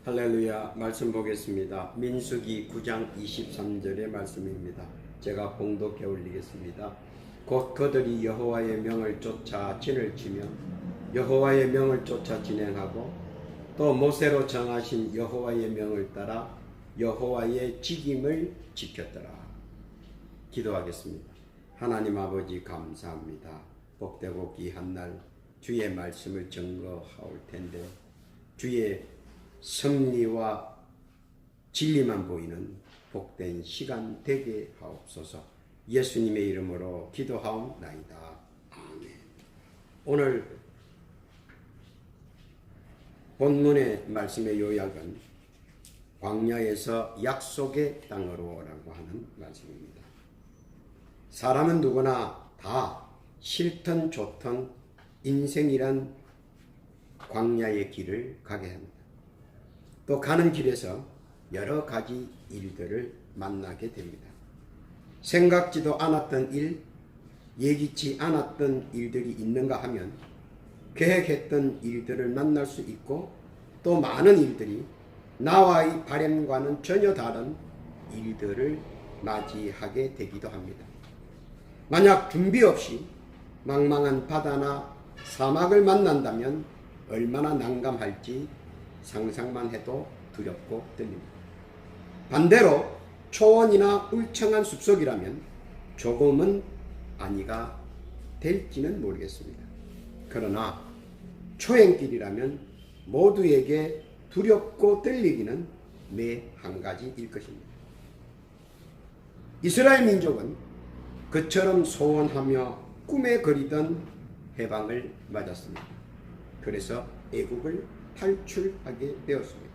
할렐루야. 말씀 보겠습니다. 민수기 9장 23절의 말씀입니다. 제가 봉독해 올리겠습니다. 곧 그들이 여호와의 명을 쫓아 진을 치며 여호와의 명을 쫓아 진행하고 또 모세로 정하신 여호와의 명을 따라 여호와의 직임을 지켰더라. 기도하겠습니다. 하나님 아버지 감사합니다. 복되고 귀한 날 주의 말씀을 증거하올 텐데 주의 승리와 진리만 보이는 복된 시간 되게 하옵소서. 예수님의 이름으로 기도하옵나이다. 아멘. 오늘 본문의 말씀의 요약은 광야에서 약속의 땅으로라고 하는 말씀입니다. 사람은 누구나 다 싫든 좋든 인생이란 광야의 길을 가게 합니다. 또 가는 길에서 여러 가지 일들을 만나게 됩니다. 생각지도 않았던 일, 예기치 않았던 일들이 있는가 하면 계획했던 일들을 만날 수 있고 또 많은 일들이 나와의 바람과는 전혀 다른 일들을 맞이하게 되기도 합니다. 만약 준비 없이 망망한 바다나 사막을 만난다면 얼마나 난감할지 상상만 해도 두렵고 떨립니다. 반대로 초원이나 울창한 숲속이라면 조금은 안위가 될지는 모르겠습니다. 그러나 초행길이라면 모두에게 두렵고 떨리기는 매 한 가지일 것입니다. 이스라엘 민족은 그처럼 소원하며 꿈에 그리던 해방을 맞았습니다. 그래서 애국을 탈출하게 되었습니다.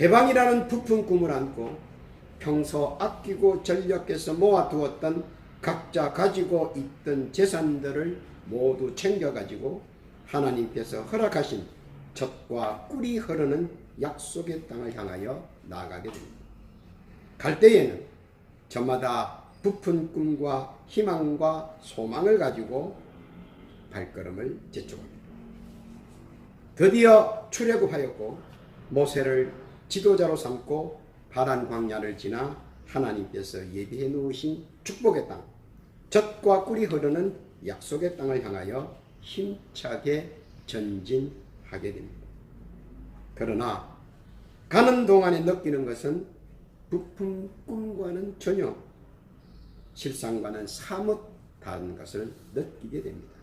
해방이라는 부푼 꿈을 안고 평소 아끼고 전력해서 모아두었던 각자 가지고 있던 재산들을 모두 챙겨가지고 하나님께서 허락하신 젖과 꿀이 흐르는 약속의 땅을 향하여 나아가게 됩니다. 갈 때에는 저마다 부푼 꿈과 희망과 소망을 가지고 발걸음을 재촉합니다. 드디어 출애굽하였고 모세를 지도자로 삼고 파란 광야를 지나 하나님께서 예비해 놓으신 축복의 땅, 젖과 꿀이 흐르는 약속의 땅을 향하여 힘차게 전진하게 됩니다. 그러나 가는 동안에 느끼는 것은 부푼 꿈과는 전혀 실상과는 사뭇 다른 것을 느끼게 됩니다.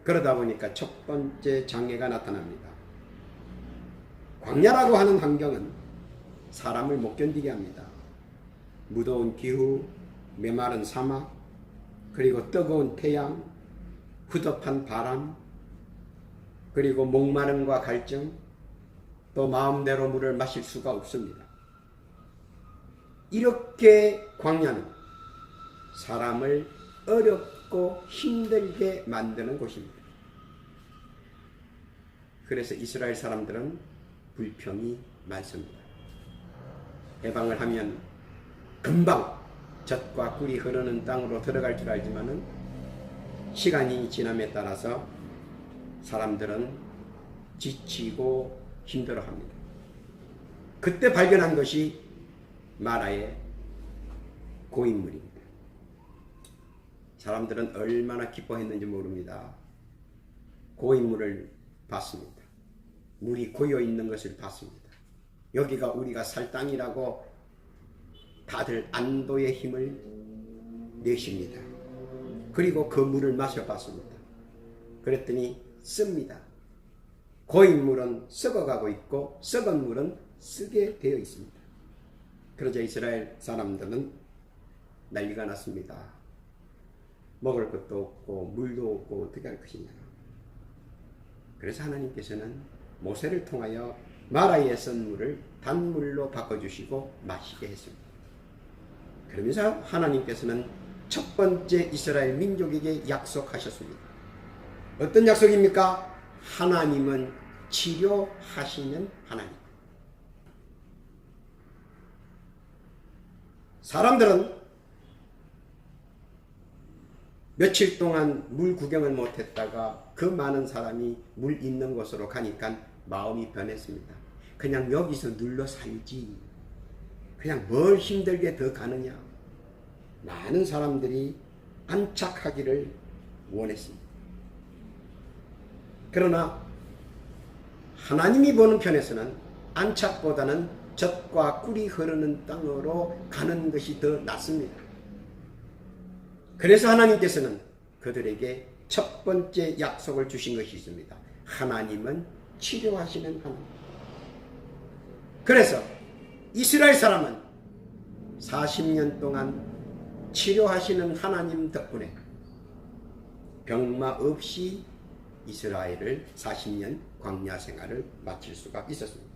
그러다 보니까 첫 번째 장애가 나타납니다. 광야라고 하는 환경은 사람을 못 견디게 합니다. 무더운 기후, 메마른 사막, 그리고 뜨거운 태양, 후덥한 바람, 그리고 목마름과 갈증, 또 마음대로 물을 마실 수가 없습니다. 이렇게 광야는 사람을 어렵고 힘들게 만드는 곳입니다. 그래서 이스라엘 사람들은 불평이 많습니다. 해방을 하면 금방 젖과 꿀이 흐르는 땅으로 들어갈 줄 알지만은 시간이 지남에 따라서 사람들은 지치고 힘들어합니다. 그때 발견한 것이 마라의 고인물입니다. 사람들은 얼마나 기뻐했는지 모릅니다. 고인물을 봤습니다. 물이 고여 있는 것을 봤습니다. 여기가 우리가 살 땅이라고 다들 안도의 힘을 내십니다. 그리고 그 물을 마셔봤습니다. 그랬더니 씁니다. 고인물은 썩어가고 있고 썩은 물은 쓰게 되어 있습니다. 그러자 이스라엘 사람들은 난리가 났습니다. 먹을 것도 없고 물도 없고 어떻게 할 것이냐. 그래서 하나님께서는 모세를 통하여 마라에 쓴 물을 단물로 바꿔주시고 마시게 했습니다. 그러면서 하나님께서는 첫 번째 이스라엘 민족에게 약속하셨습니다. 어떤 약속입니까? 하나님은 치료하시는 하나님. 사람들은 며칠 동안 물 구경을 못했다가 그 많은 사람이 물 있는 곳으로 가니까 마음이 변했습니다. 그냥 여기서 눌러 살지. 그냥 뭘 힘들게 더 가느냐. 많은 사람들이 안착하기를 원했습니다. 그러나 하나님이 보는 편에서는 안착보다는 젖과 꿀이 흐르는 땅으로 가는 것이 더 낫습니다. 그래서 하나님께서는 그들에게 첫 번째 약속을 주신 것이 있습니다. 하나님은 치료하시는 하나님. 그래서 이스라엘 사람은 40년 동안 치료하시는 하나님 덕분에 병마 없이 이스라엘을 40년 광야 생활을 마칠 수가 있었습니다.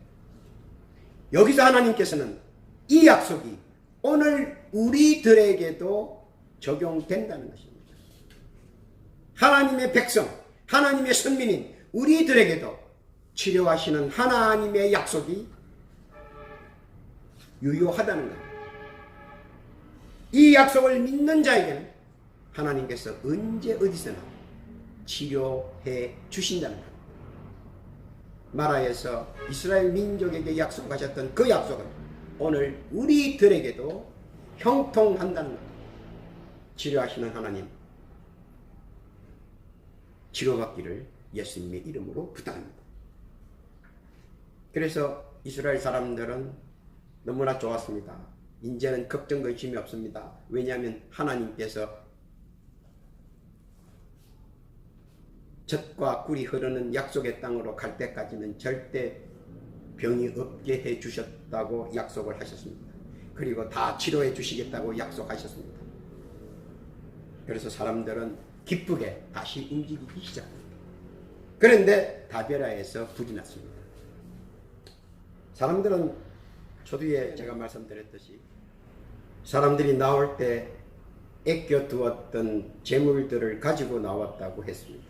여기서 하나님께서는 이 약속이 오늘 우리들에게도 적용된다는 것입니다. 하나님의 백성, 하나님의 선민인 우리들에게도 치료하시는 하나님의 약속이 유효하다는 것. 이 약속을 믿는 자에게는 하나님께서 언제 어디서나 치료해 주신다는 것. 마라에서 이스라엘 민족에게 약속하셨던 그 약속은 오늘 우리들에게도 형통한다는 것. 치료하시는 하나님, 치료받기를 예수님의 이름으로 부탁합니다. 그래서 이스라엘 사람들은 너무나 좋았습니다. 이제는 걱정 의심이 없습니다. 왜냐하면 하나님께서 젖과 꿀이 흐르는 약속의 땅으로 갈 때까지는 절대 병이 없게 해 주셨다고 약속을 하셨습니다. 그리고 다 치료해 주시겠다고 약속하셨습니다. 그래서 사람들은 기쁘게 다시 움직이기 시작합니다. 그런데 다베라에서 불이 났습니다. 사람들은 초두에 제가 말씀드렸듯이 사람들이 나올 때 아껴두었던 재물들을 가지고 나왔다고 했습니다.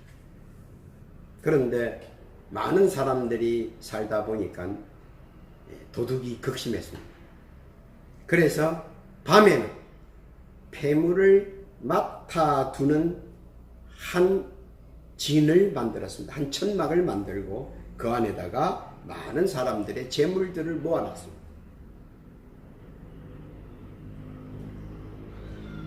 그런데 많은 사람들이 살다 보니까 도둑이 극심했습니다. 그래서 밤에는 폐물을 맡아두는 한 진을 만들었습니다. 한 천막을 만들고 그 안에다가 많은 사람들의 재물들을 모아놨습니다.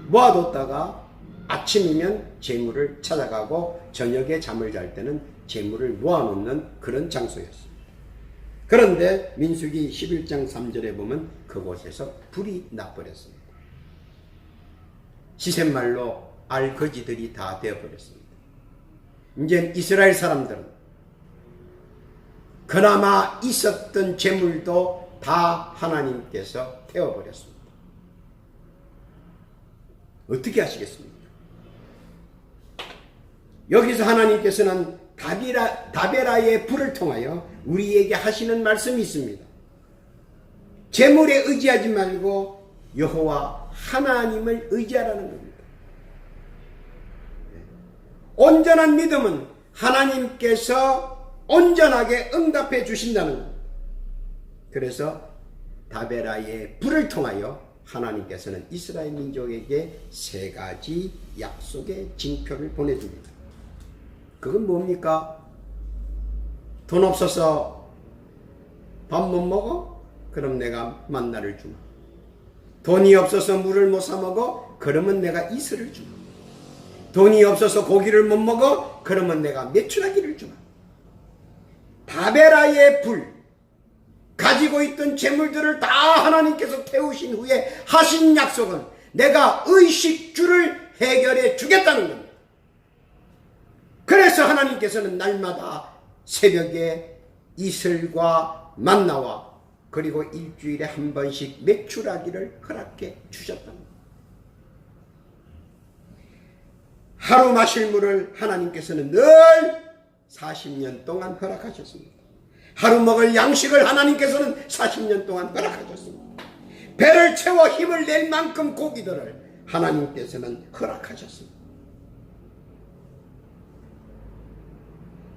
모아뒀다가 아침이면 재물을 찾아가고 저녁에 잠을 잘 때는 재물을 모아놓는 그런 장소였습니다. 그런데 민수기 11장 3절에 보면 그곳에서 불이 나버렸습니다. 시샘말로 알거지들이 다 되어버렸습니다. 이제 이스라엘 사람들은 그나마 있었던 재물도 다 하나님께서 태워버렸습니다. 어떻게 하시겠습니까? 여기서 하나님께서는 다베라의 불을 통하여 우리에게 하시는 말씀이 있습니다. 재물에 의지하지 말고 여호와 하나님을 의지하라는 겁니다. 온전한 믿음은 하나님께서 온전하게 응답해 주신다는 겁니다. 그래서 다베라의 불을 통하여 하나님께서는 이스라엘 민족에게 세 가지 약속의 징표를 보내줍니다. 그건 뭡니까? 돈 없어서 밥 못 먹어? 그럼 내가 만나를 주마. 돈이 없어서 물을 못 사 먹어? 그러면 내가 이슬을 주마. 돈이 없어서 고기를 못 먹어? 그러면 내가 메추라기를 주마. 다베라의 불, 가지고 있던 재물들을 다 하나님께서 태우신 후에 하신 약속은 내가 의식주를 해결해 주겠다는 겁니다. 그래서 하나님께서는 날마다 새벽에 이슬과 만나와 그리고 일주일에 한 번씩 메추라기를 허락해 주셨답니다. 하루 마실 물을 하나님께서는 늘 40년 동안 허락하셨습니다. 하루 먹을 양식을 하나님께서는 40년 동안 허락하셨습니다. 배를 채워 힘을 낼 만큼 고기들을 하나님께서는 허락하셨습니다.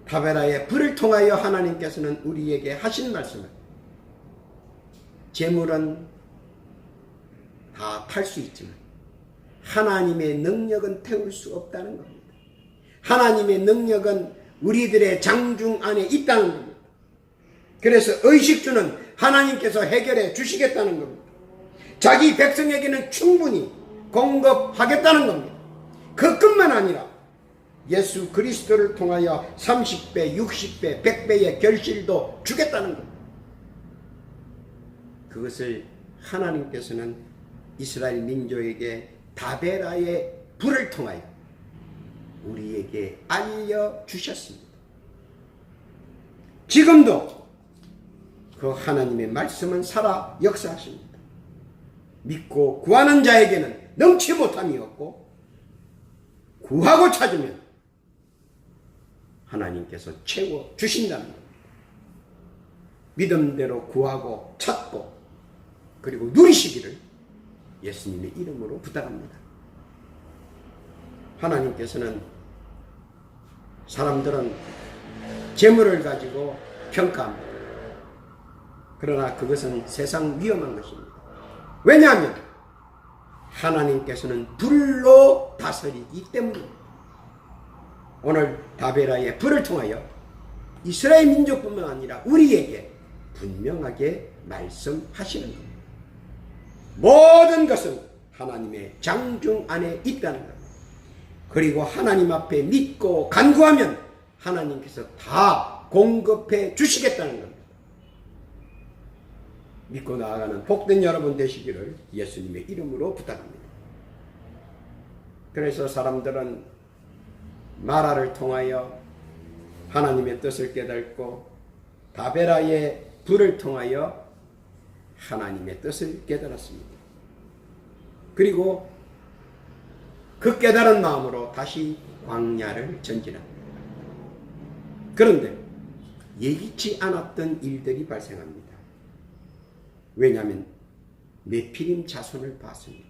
다베라의 불을 통하여 하나님께서는 우리에게 하신 말씀을 재물은 다 탈 수 있지만 하나님의 능력은 태울 수 없다는 겁니다. 하나님의 능력은 우리들의 장중 안에 있다는 겁니다. 그래서 의식주는 하나님께서 해결해 주시겠다는 겁니다. 자기 백성에게는 충분히 공급하겠다는 겁니다. 그것뿐만 아니라 예수 그리스도를 통하여 30배, 60배, 100배의 결실도 주겠다는 겁니다. 그것을 하나님께서는 이스라엘 민족에게 다베라의 불을 통하여 우리에게 알려주셨습니다. 지금도 그 하나님의 말씀은 살아 역사하십니다. 믿고 구하는 자에게는 넘치 못함이 없고 구하고 찾으면 하나님께서 채워 주신다는 겁니다. 믿음대로 구하고 찾고 그리고 누리시기를 예수님의 이름으로 부탁합니다. 하나님께서는 사람들은 재물을 가지고 평가합니다. 그러나 그것은 세상 위험한 것입니다. 왜냐하면 하나님께서는 불로 다스리기 때문입니다. 오늘 다베라의 불을 통하여 이스라엘 민족뿐만 아니라 우리에게 분명하게 말씀하시는 겁니다. 모든 것은 하나님의 장중 안에 있다는 겁니다. 그리고 하나님 앞에 믿고 간구하면 하나님께서 다 공급해 주시겠다는 겁니다. 믿고 나아가는 복된 여러분 되시기를 예수님의 이름으로 부탁합니다. 그래서 사람들은 마라를 통하여 하나님의 뜻을 깨닫고 다베라의 불을 통하여 하나님의 뜻을 깨달았습니다. 그리고 그 깨달은 마음으로 다시 광야를 전진합니다. 그런데 예기치 않았던 일들이 발생합니다. 왜냐하면 네피림 자손을 봤습니다.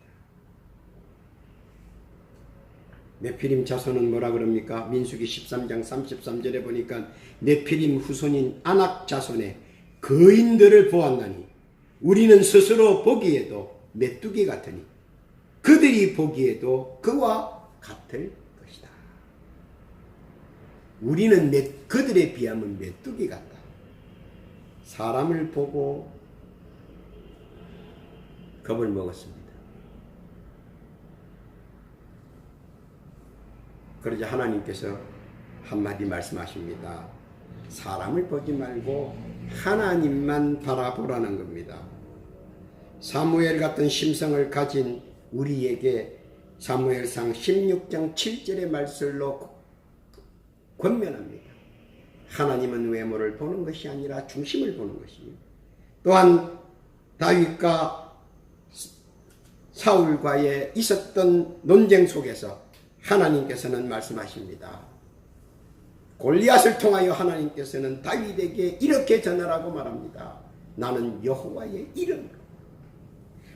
네피림 자손은 뭐라 그럽니까? 민수기 13장 33절에 보니까 네피림 후손인 아낙 자손의 거인들을 보았나니 우리는 스스로 보기에도 메뚜기 같으니 그들이 보기에도 그와 같을 것이다. 우리는 그들에 비하면 메뚜기 같다. 사람을 보고 겁을 먹었습니다. 그러자 하나님께서 한마디 말씀하십니다. 사람을 보지 말고 하나님만 바라보라는 겁니다. 사무엘 같은 심성을 가진 우리에게 사무엘상 16장 7절의 말씀으로 권면합니다. 하나님은 외모를 보는 것이 아니라 중심을 보는 것입니다. 또한 다윗과 사울과의 있었던 논쟁 속에서 하나님께서는 말씀하십니다. 골리앗을 통하여 하나님께서는 다윗에게 이렇게 전하라고 말합니다. 나는 여호와의 이름으로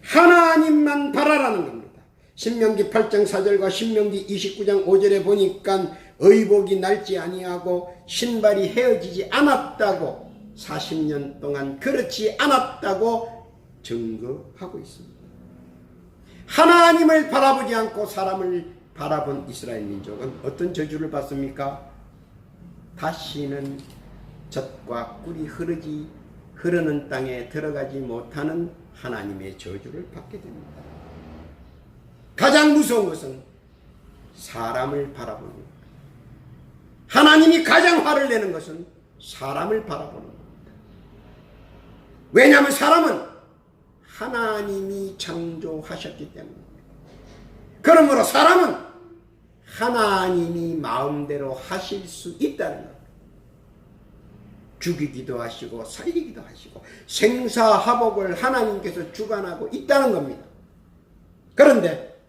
하나님만 바라라는 겁니다. 신명기 8장 4절과 신명기 29장 5절에 보니까 의복이 낡지 아니하고 신발이 헤어지지 않았다고 40년 동안 그렇지 않았다고 증거하고 있습니다. 하나님을 바라보지 않고 사람을 바라본 이스라엘 민족은 어떤 저주를 받습니까? 다시는 젖과 꿀이 흐르는 땅에 들어가지 못하는 하나님의 저주를 받게 됩니다. 가장 무서운 것은 사람을 바라보는 것. 하나님이 가장 화를 내는 것은 사람을 바라보는 겁니다. 왜냐하면 사람은 하나님이 창조하셨기 때문입니다. 그러므로 사람은 하나님이 마음대로 하실 수 있다는 것. 죽이기도 하시고 살리기도 하시고 생사화복을 하나님께서 주관하고 있다는 겁니다. 그런데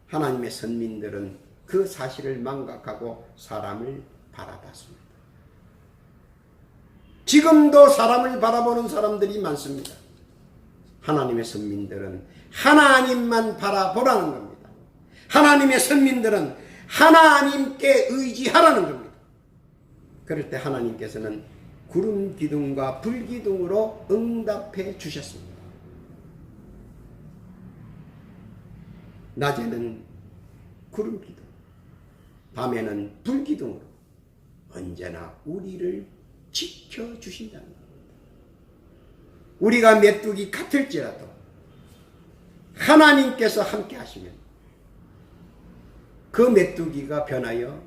하나님의 선민들은 그 사실을 망각하고 사람을 바라봤습니다. 지금도 사람을 바라보는 사람들이 많습니다. 하나님의 선민들은 하나님만 바라보라는 겁니다. 하나님의 선민들은 하나님께 의지하라는 겁니다. 그럴 때 하나님께서는 구름 기둥과 불 기둥으로 응답해 주셨습니다. 낮에는 구름 기둥, 밤에는 불 기둥으로 언제나 우리를 지켜주신다는 겁니다. 우리가 메뚜기 같을지라도 하나님께서 함께 하시면 그 메뚜기가 변하여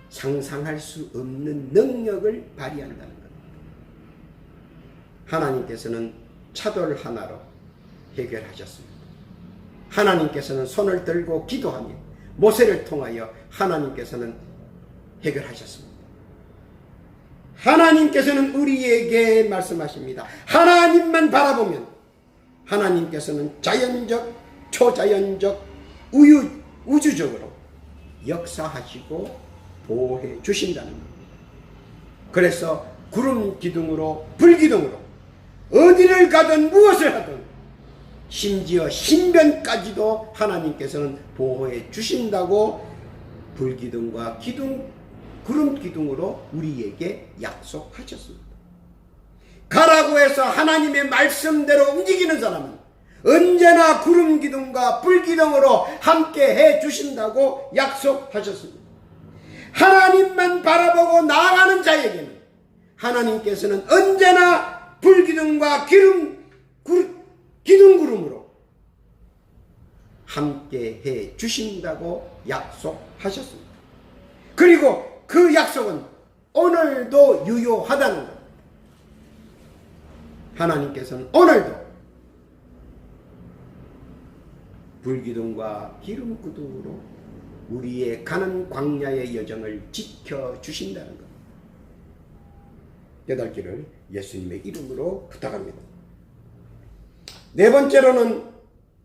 상상할 수 없는 능력을 발휘한다는 겁니다. 하나님께서는 차돌 하나로 해결하셨습니다. 하나님께서는 손을 들고 기도하며 모세를 통하여 하나님께서는 해결하셨습니다. 하나님께서는 우리에게 말씀하십니다. 하나님만 바라보면 하나님께서는 자연적, 초자연적, 우주적으로 역사하시고 보호해 주신다는 겁니다. 그래서 구름 기둥으로 불기둥으로 어디를 가든 무엇을 하든 심지어 신변까지도 하나님께서는 보호해 주신다고 불기둥과 구름 기둥으로 우리에게 약속하셨습니다. 가라고 해서 하나님의 말씀대로 움직이는 사람은 언제나 구름 기둥과 불기둥으로 함께 해 주신다고 약속하셨습니다. 하나님만 바라보고 나아가는 자에게는 하나님께서는 언제나 불기둥과 기둥구름으로 함께 해 주신다고 약속하셨습니다. 그리고 그 약속은 오늘도 유효하다는 겁니다. 하나님께서는 오늘도 불기둥과 기름구둥으로 우리의 가는 광야의 여정을 지켜주신다는 것. 깨닫기를 예수님의 이름으로 부탁합니다. 네 번째로는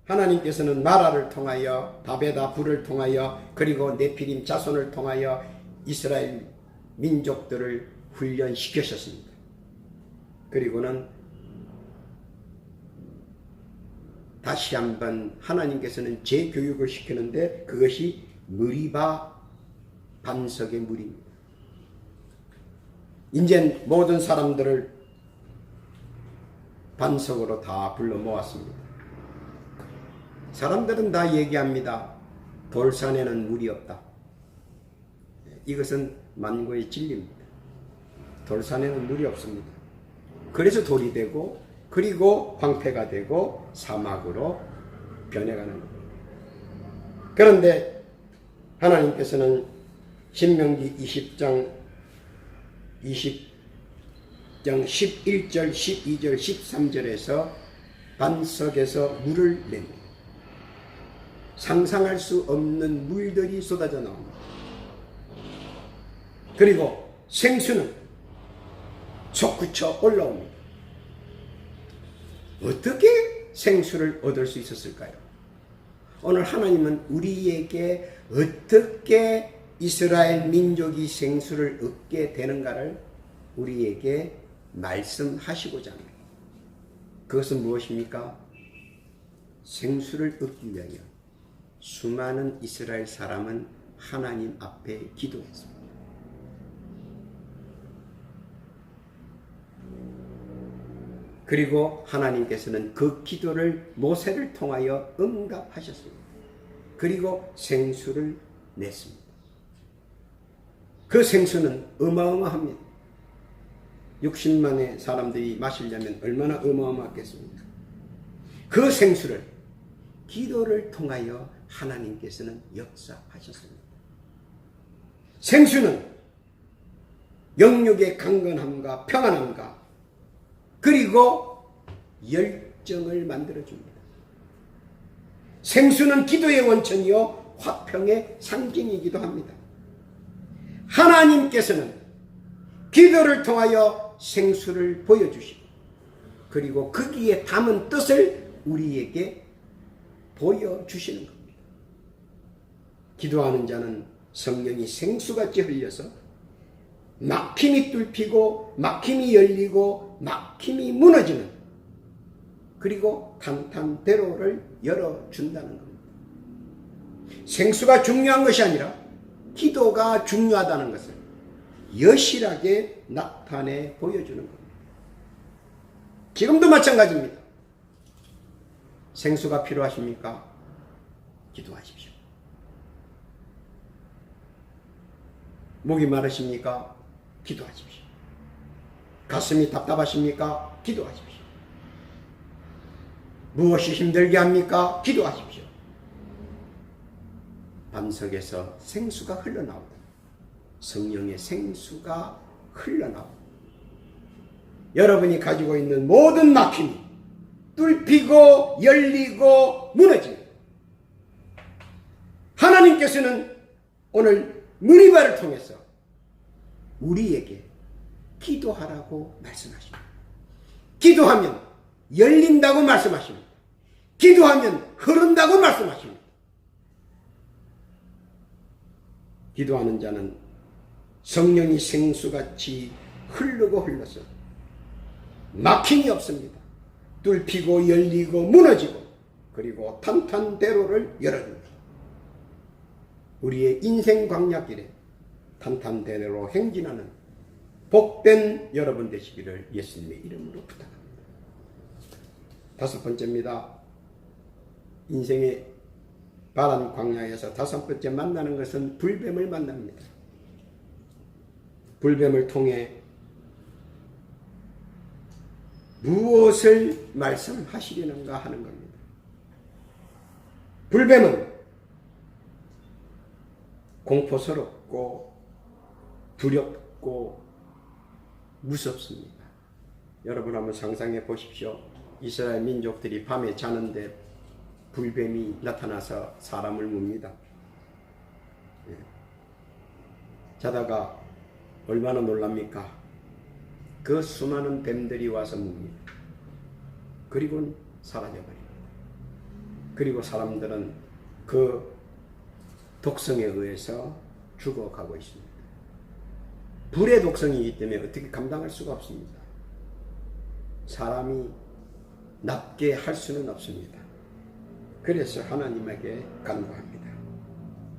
하나님께서는 마라를 통하여 다베다 불을 통하여 그리고 네피림 자손을 통하여 이스라엘 민족들을 훈련시키셨습니다. 그리고는 다시 한번 하나님께서는 재교육을 시키는데 그것이 머리바 반석의 물입니다. 이제 모든 사람들을 반석으로 다 불러 모았습니다. 사람들은 다 얘기합니다. 돌산에는 물이 없다. 이것은 만고의 진리입니다. 돌산에는 물이 없습니다. 그래서 돌이 되고 그리고 황폐가 되고 사막으로 변해가는 겁니다. 그런데 하나님께서는 신명기 20장 11절, 12절, 13절에서 반석에서 물을 냅니다. 상상할 수 없는 물들이 쏟아져 나옵니다. 그리고 생수는 솟구쳐 올라옵니다. 어떻게 생수를 얻을 수 있었을까요? 오늘 하나님은 우리에게 어떻게 이스라엘 민족이 생수를 얻게 되는가를 우리에게 말씀하시고자 합니다. 그것은 무엇입니까? 생수를 얻기 위하여 수많은 이스라엘 사람은 하나님 앞에 기도했습니다. 그리고 하나님께서는 그 기도를 모세를 통하여 응답하셨습니다. 그리고 생수를 냈습니다. 그 생수는 어마어마합니다. 60만의 사람들이 마시려면 얼마나 어마어마했겠습니까? 그 생수를 기도를 통하여 하나님께서는 역사하셨습니다. 생수는 영육의 강건함과 평안함과 그리고 열정을 만들어줍니다. 생수는 기도의 원천이요 화평의 상징이기도 합니다. 하나님께서는 기도를 통하여 생수를 보여주시고 그리고 거기에 담은 뜻을 우리에게 보여주시는 겁니다. 기도하는 자는 성령이 생수같이 흘려서 막힘이 뚫히고 막힘이 열리고 막힘이 무너지는 그리고 탄탄대로를 열어준다는 겁니다. 생수가 중요한 것이 아니라 기도가 중요하다는 것을 여실하게 나타내 보여주는 겁니다. 지금도 마찬가지입니다. 생수가 필요하십니까? 기도하십시오. 목이 마르십니까? 기도하십시오. 가슴이 답답하십니까? 기도하십시오. 무엇이 힘들게 합니까? 기도하십시오. 반석에서 생수가 흘러나오고 성령의 생수가 흘러나오고 여러분이 가지고 있는 모든 막힘이 뚫히고 열리고 무너집니다. 하나님께서는 오늘 무리바를 통해서 우리에게 기도하라고 말씀하십니다. 기도하면 열린다고 말씀하십니다. 기도하면 흐른다고 말씀하십니다. 기도하는 자는 성령이 생수같이 흐르고 흘러서 막힘이 없습니다. 뚫히고 열리고 무너지고 그리고 탄탄대로를 열어줍니다. 우리의 인생 광야길에 탄탄대로로 행진하는 복된 여러분 되시기를 예수님의 이름으로 부탁합니다. 다섯 번째입니다. 인생의 바란 광야에서 다섯 번째 만나는 것은 불뱀을 만납니다. 불뱀을 통해 무엇을 말씀하시려는가 하는 겁니다. 불뱀은 공포스럽고 두렵고 무섭습니다. 여러분 한번 상상해 보십시오. 이스라엘 민족들이 밤에 자는데 불뱀이 나타나서 사람을 뭅니다. 자다가 얼마나 놀랍니까? 그 수많은 뱀들이 와서 뭅니다. 그리고 사라져버립니다. 그리고 사람들은 그 독성에 의해서 죽어가고 있습니다. 불의 독성이기 때문에 어떻게 감당할 수가 없습니다. 사람이 낫게 할 수는 없습니다. 그래서 하나님에게 간구합니다.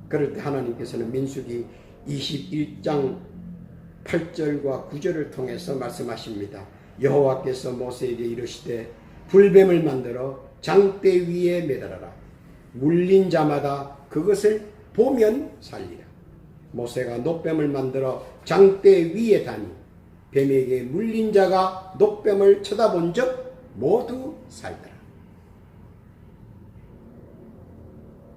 그럴 때 하나님께서는 민수기 21장 8절과 9절을 통해서 말씀하십니다. 여호와께서 모세에게 이르시되 불뱀을 만들어 장대 위에 매달아라. 물린 자마다 그것을 보면 살리라. 모세가 놋뱀을 만들어 장대 위에 다니 뱀에게 물린 자가 놋뱀을 쳐다본 적 모두 살더라.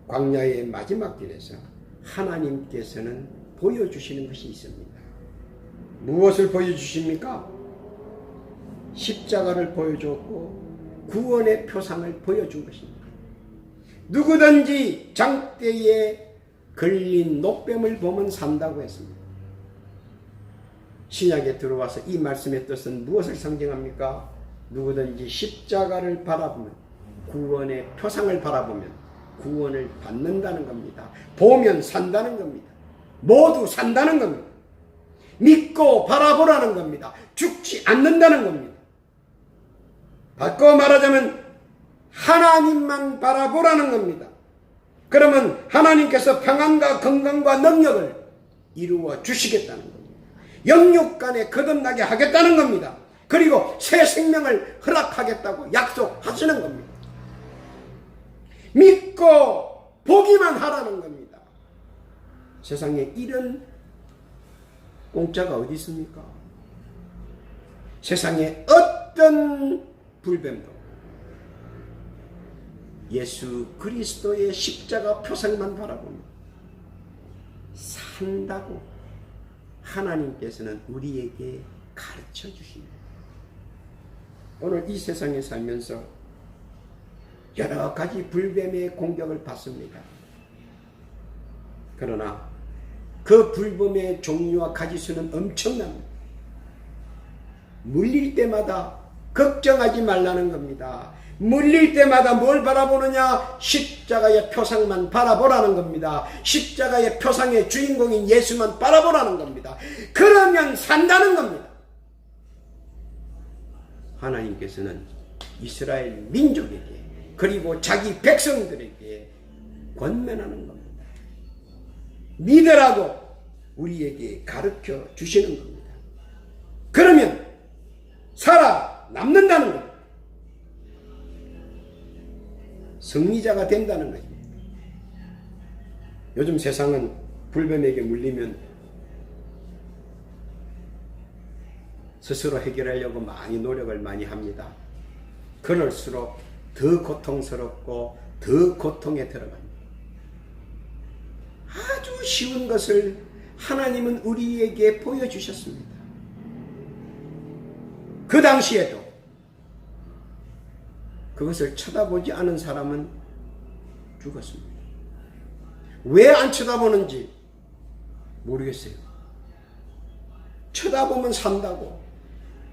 광야의 마지막 길에서 하나님께서는 보여주시는 것이 있습니다. 무엇을 보여주십니까? 십자가를 보여주었고 구원의 표상을 보여준 것입니다. 누구든지 장대에 걸린 놋뱀을 보면 산다고 했습니다. 신약에 들어와서 이 말씀의 뜻은 무엇을 상징합니까? 누구든지 십자가를 바라보면 구원의 표상을 바라보면 구원을 받는다는 겁니다. 보면 산다는 겁니다. 모두 산다는 겁니다. 믿고 바라보라는 겁니다. 죽지 않는다는 겁니다. 바꿔 말하자면 하나님만 바라보라는 겁니다. 그러면 하나님께서 평안과 건강과 능력을 이루어 주시겠다는 겁니다. 영육간에 거듭나게 하겠다는 겁니다. 그리고 새 생명을 허락하겠다고 약속하시는 겁니다. 믿고 보기만 하라는 겁니다. 세상에 이런 공짜가 어디 있습니까? 세상에 어떤 불뱀도 예수 그리스도의 십자가 표상만 바라보면 산다고 하나님께서는 우리에게 가르쳐 주십니다. 오늘 이 세상에 살면서 여러 가지 불뱀의 공격을 받습니다. 그러나 그 불뱀의 종류와 가지수는 엄청납니다. 물릴 때마다 걱정하지 말라는 겁니다. 물릴 때마다 뭘 바라보느냐? 십자가의 표상만 바라보라는 겁니다. 십자가의 표상의 주인공인 예수만 바라보라는 겁니다. 그러면 산다는 겁니다. 하나님께서는 이스라엘 민족에게 그리고 자기 백성들에게 권면하는 겁니다. 믿으라고 우리에게 가르쳐 주시는 겁니다. 그러면 살아남는다는 겁니다. 승리자가 된다는 것입니다. 요즘 세상은 불뱀에게 물리면 스스로 해결하려고 많이 노력을 많이 합니다. 그럴수록 더 고통스럽고 더 고통에 들어갑니다. 아주 쉬운 것을 하나님은 우리에게 보여주셨습니다. 그 당시에도 그것을 쳐다보지 않은 사람은 죽었습니다. 왜 안 쳐다보는지 모르겠어요. 쳐다보면 산다고,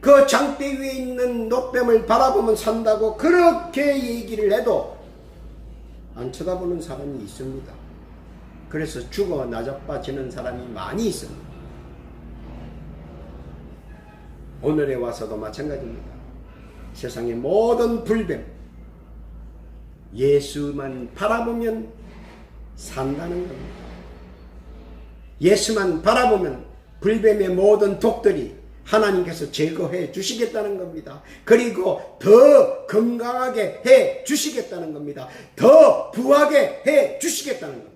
그 장대 위에 있는 노뱀을 바라보면 산다고 그렇게 얘기를 해도 안 쳐다보는 사람이 있습니다. 그래서 죽어 나자빠지는 사람이 많이 있습니다. 오늘에 와서도 마찬가지입니다. 세상의 모든 불뱀, 예수만 바라보면 산다는 겁니다. 예수만 바라보면 불뱀의 모든 독들이 하나님께서 제거해 주시겠다는 겁니다. 그리고 더 건강하게 해 주시겠다는 겁니다. 더 부하게 해 주시겠다는 겁니다.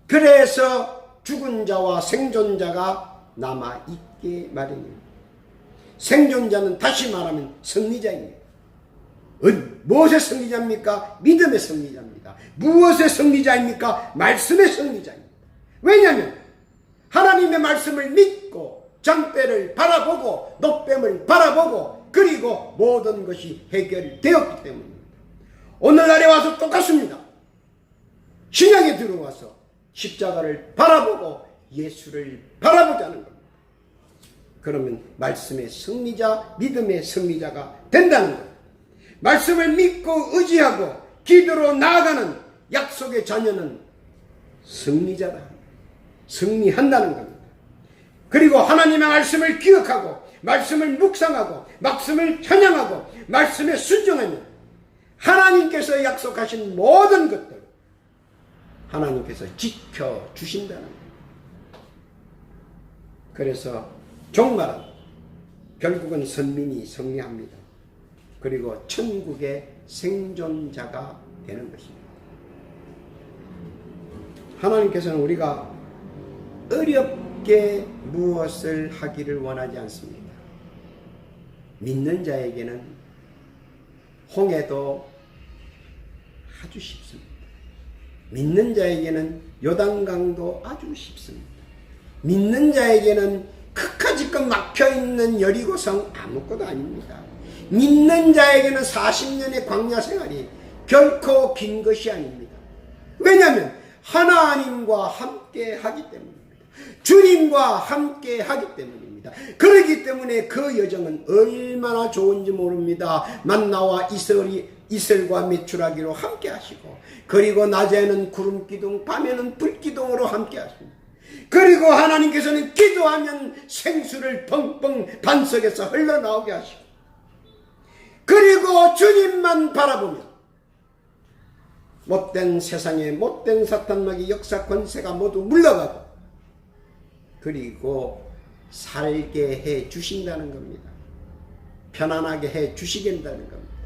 그래서 죽은 자와 생존자가 남아있게 마련입니다. 생존자는 다시 말하면 승리자입니다. 무엇의 승리자입니까? 믿음의 승리자입니다. 무엇의 승리자입니까? 말씀의 승리자입니다. 왜냐하면 하나님의 말씀을 믿고 장대를 바라보고 노뱀을 바라보고 그리고 모든 것이 해결되었기 때문입니다. 오늘날에 와서 똑같습니다. 신약에 들어와서 십자가를 바라보고 예수를 바라보자는 겁니다. 그러면 말씀의 승리자, 믿음의 승리자가 된다는 거예요. 말씀을 믿고 의지하고 기도로 나아가는 약속의 자녀는 승리자다. 승리한다는 겁니다. 그리고 하나님의 말씀을 기억하고 말씀을 묵상하고 말씀을 찬양하고 말씀에 순종하면 하나님께서 약속하신 모든 것들 하나님께서 지켜주신다는 거예요. 그래서 종말은 결국은 선민이 승리합니다. 그리고 천국의 생존자가 되는 것입니다. 하나님께서는 우리가 어렵게 무엇을 하기를 원하지 않습니다. 믿는 자에게는 홍해도 아주 쉽습니다. 믿는 자에게는 요단강도 아주 쉽습니다. 믿는 자에게는 끝까지껏 막혀있는 여리고성 아무것도 아닙니다. 믿는 자에게는 40년의 광야 생활이 결코 긴 것이 아닙니다. 왜냐하면 하나님과 함께 하기 때문입니다. 주님과 함께 하기 때문입니다. 그렇기 때문에 그 여정은 얼마나 좋은지 모릅니다. 만나와 이슬과 메추라기로 함께 하시고 그리고 낮에는 구름기둥 밤에는 불기둥으로 함께 하십니다. 그리고 하나님께서는 기도하면 생수를 펑펑 반석에서 흘러나오게 하시고 그리고 주님만 바라보면 못된 세상에 못된 사탄마귀 역사 권세가 모두 물러가고 그리고 살게 해 주신다는 겁니다. 편안하게 해 주시겠다는 겁니다.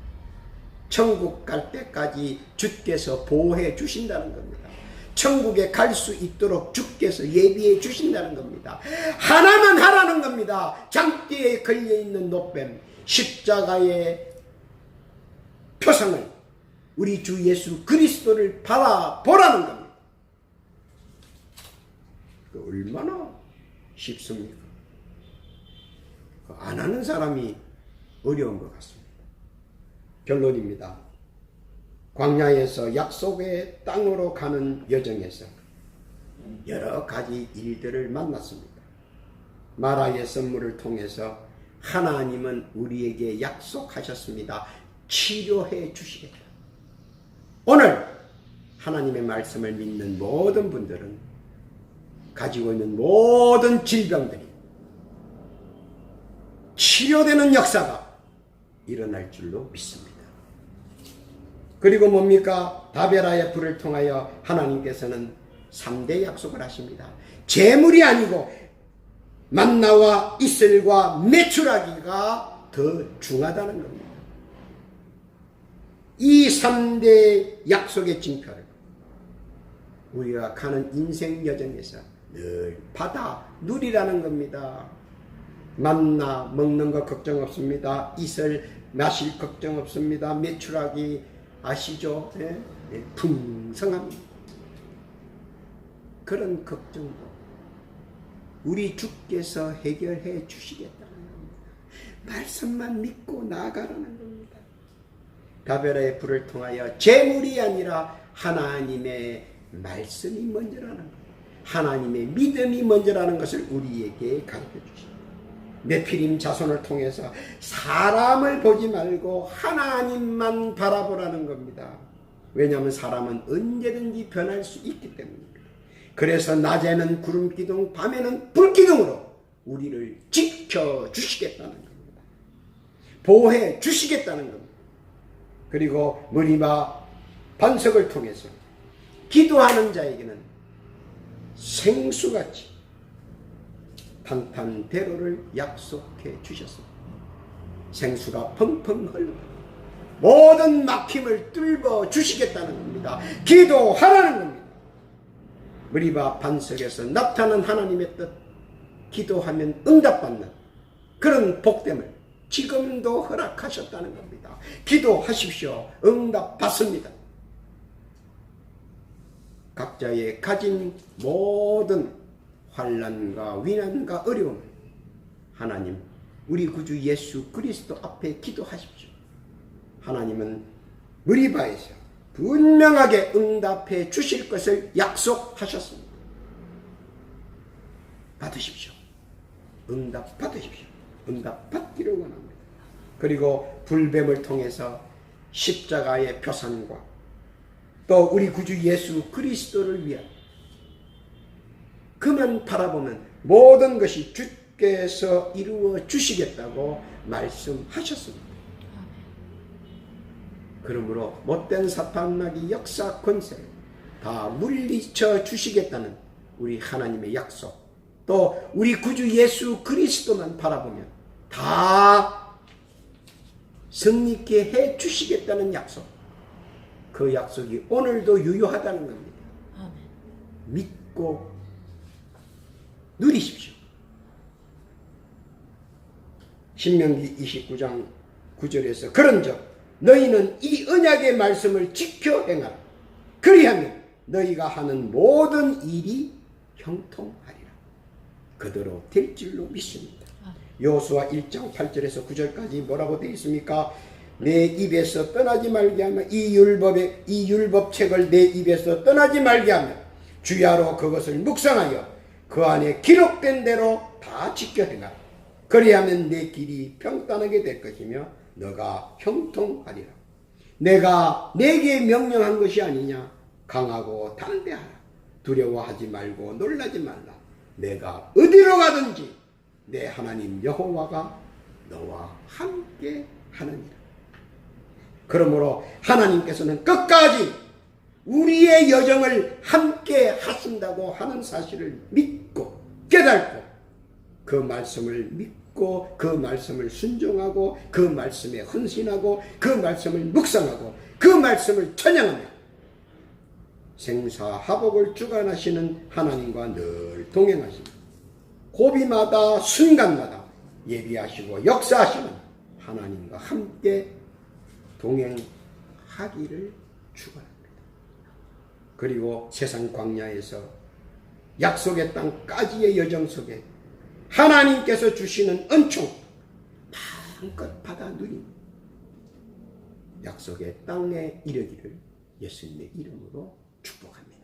천국 갈 때까지 주께서 보호해 주신다는 겁니다. 천국에 갈 수 있도록 주께서 예비해 주신다는 겁니다. 하나만 하라는 겁니다. 장대에 걸려있는 노뱀 십자가의 표상을 우리 주 예수 그리스도를 바라보라는 겁니다. 얼마나 쉽습니까? 안 하는 사람이 어려운 것 같습니다. 결론입니다. 광야에서 약속의 땅으로 가는 여정에서 여러 가지 일들을 만났습니다. 마라의 선물을 통해서 하나님은 우리에게 약속하셨습니다. 치료해 주시겠다. 오늘 하나님의 말씀을 믿는 모든 분들은 가지고 있는 모든 질병들이 치료되는 역사가 일어날 줄로 믿습니다. 그리고 뭡니까? 다베라의 불을 통하여 하나님께서는 3대 약속을 하십니다. 재물이 아니고 만나와 이슬과 메추라기가 더 중하다는 겁니다. 이 3대 약속의 징표를 우리가 가는 인생 여정에서 늘 받아 누리라는 겁니다. 만나 먹는 거 걱정 없습니다. 이슬 마실 걱정 없습니다. 매출하기 아시죠? 예? 예, 풍성합니다. 그런 걱정도 우리 주께서 해결해 주시겠다는 겁니다. 말씀만 믿고 나아가라는 겁니다. 가베라의 불을 통하여 재물이 아니라 하나님의 말씀이 먼저라는 것, 하나님의 믿음이 먼저라는 것을 우리에게 가르쳐 주십니다. 네피림 자손을 통해서 사람을 보지 말고 하나님만 바라보라는 겁니다. 왜냐하면 사람은 언제든지 변할 수 있기 때문입니다. 그래서 낮에는 구름기둥, 밤에는 불기둥으로 우리를 지켜주시겠다는 겁니다. 보호해 주시겠다는 겁니다. 그리고 머리와 반석을 통해서 기도하는 자에게는 생수같이 탄탄대로를 약속해 주셨습니다. 생수가 펑펑 흘러 모든 막힘을 뚫어 주시겠다는 겁니다. 기도하라는 겁니다. 머리와 반석에서 나타난 하나님의 뜻, 기도하면 응답받는 그런 복됨을 지금도 허락하셨다는 겁니다. 기도하십시오. 응답받습니다. 각자의 가진 모든 환난과 위난과 어려움을 하나님, 우리 구주 예수 그리스도 앞에 기도하십시오. 하나님은 머리바에서 분명하게 응답해 주실 것을 약속하셨습니다. 받으십시오. 응답 받으십시오. 응답 받기를 원합니다. 그리고 불뱀을 통해서 십자가의 표상과 또 우리 구주 예수 그리스도를 위한 그만 바라보면 모든 것이 주께서 이루어 주시겠다고 말씀하셨습니다. 그러므로 못된 사탄 마귀 역사 권세를 다 물리쳐 주시겠다는 우리 하나님의 약속, 또 우리 구주 예수 그리스도만 바라보면 다 승리있게 해 주시겠다는 약속, 그 약속이 오늘도 유효하다는 겁니다. 믿고 누리십시오. 신명기 29장 9절에서 그런즉 너희는 이 언약의 말씀을 지켜 행하라. 그리하면 너희가 하는 모든 일이 형통하리라. 그대로 될 줄로 믿습니다. 여호수아 1장 8절에서 9절까지 뭐라고 되어 있습니까? 내 입에서 떠나지 말게 하며 이 율법책을 내 입에서 떠나지 말게 하며 주야로 그것을 묵상하여 그 안에 기록된 대로 다 지켜 행하라. 그리하면 내 길이 평탄하게 될 것이며 너가 형통하리라. 내가 내게 명령한 것이 아니냐. 강하고 담대하라. 두려워하지 말고 놀라지 말라. 내가 어디로 가든지 내 하나님 여호와가 너와 함께 하느니라. 그러므로 하나님께서는 끝까지 우리의 여정을 함께 하신다고 하는 사실을 믿고 깨닫고 그 말씀을 믿고 그 말씀을 순종하고 그 말씀에 헌신하고 그 말씀을 묵상하고 그 말씀을 찬양하며 생사화복을 주관하시는 하나님과 늘 동행하십니다. 고비마다 순간마다 예비하시고 역사하시는 하나님과 함께 동행하기를 축원합니다. 그리고 세상 광야에서 약속의 땅까지의 여정 속에 하나님께서 주시는 은총 마음껏 받아 누리며 약속의 땅에 이르기를 예수님의 이름으로 축복합니다.